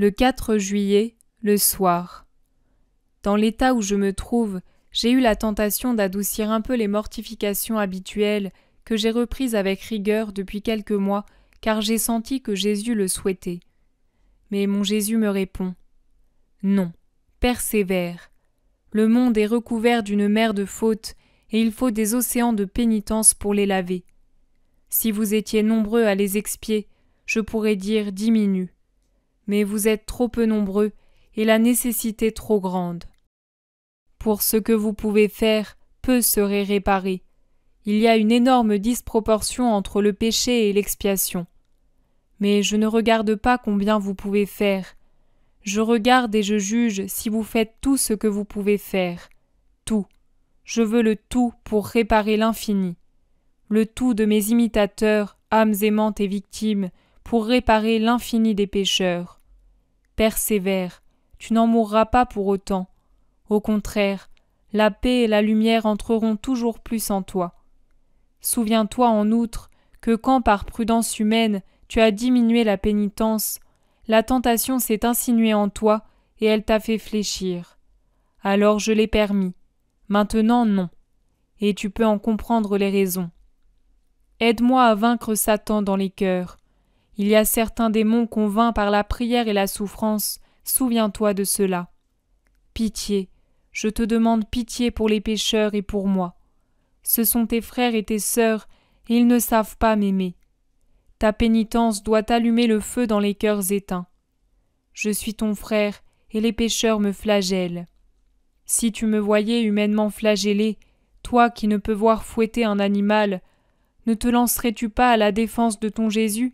Le 4 juillet, le soir. Dans l'état où je me trouve, j'ai eu la tentation d'adoucir un peu les mortifications habituelles que j'ai reprises avec rigueur depuis quelques mois, car j'ai senti que Jésus le souhaitait. Mais mon Jésus me répond « Non, persévère. Le monde est recouvert d'une mer de fautes, et il faut des océans de pénitence pour les laver. Si vous étiez nombreux à les expier, je pourrais dire diminue. Mais vous êtes trop peu nombreux, et la nécessité trop grande. Pour ce que vous pouvez faire, peu serait réparé. Il y a une énorme disproportion entre le péché et l'expiation. Mais je ne regarde pas combien vous pouvez faire. Je regarde et je juge si vous faites tout ce que vous pouvez faire. Tout. Je veux le tout pour réparer l'infini. Le tout de mes imitateurs, âmes aimantes et victimes, pour réparer l'infini des pécheurs. Persévère, tu n'en mourras pas pour autant. Au contraire, la paix et la lumière entreront toujours plus en toi. Souviens-toi en outre que quand par prudence humaine tu as diminué la pénitence, la tentation s'est insinuée en toi et elle t'a fait fléchir. Alors je l'ai permis. Maintenant non. Et tu peux en comprendre les raisons. Aide-moi à vaincre Satan dans les cœurs. Il y a certains démons qu'on vainc par la prière et la souffrance, souviens-toi de cela. Pitié, je te demande pitié pour les pécheurs et pour moi. Ce sont tes frères et tes sœurs, et ils ne savent pas m'aimer. Ta pénitence doit allumer le feu dans les cœurs éteints. Je suis ton frère, et les pécheurs me flagellent. Si tu me voyais humainement flagellé, toi qui ne peux voir fouetter un animal, ne te lancerais-tu pas à la défense de ton Jésus ?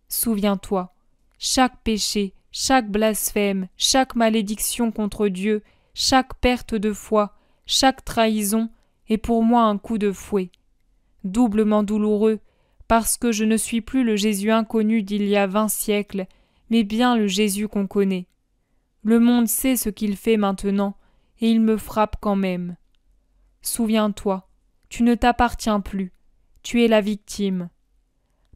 Souviens-toi, chaque péché, chaque blasphème, chaque malédiction contre Dieu, chaque perte de foi, chaque trahison est pour moi un coup de fouet. Doublement douloureux, parce que je ne suis plus le Jésus inconnu d'il y a 20 siècles, mais bien le Jésus qu'on connaît. Le monde sait ce qu'il fait maintenant, et il me frappe quand même. Souviens-toi, tu ne t'appartiens plus, tu es la victime.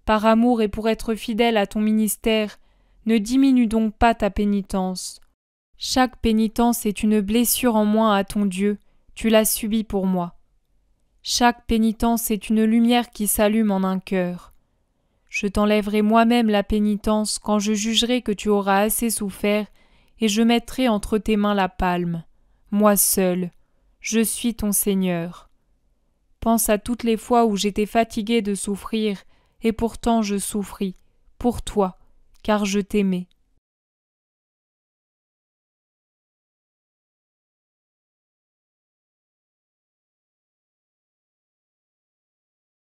Par amour et pour être fidèle à ton ministère, ne diminue donc pas ta pénitence. Chaque pénitence est une blessure en moins à ton Dieu, tu l'as subie pour moi. Chaque pénitence est une lumière qui s'allume en un cœur. Je t'enlèverai moi-même la pénitence quand je jugerai que tu auras assez souffert, et je mettrai entre tes mains la palme. Moi seul, je suis ton Seigneur. Pense à toutes les fois où j'étais fatigué de souffrir, et pourtant je souffris, pour toi, car je t'aimais.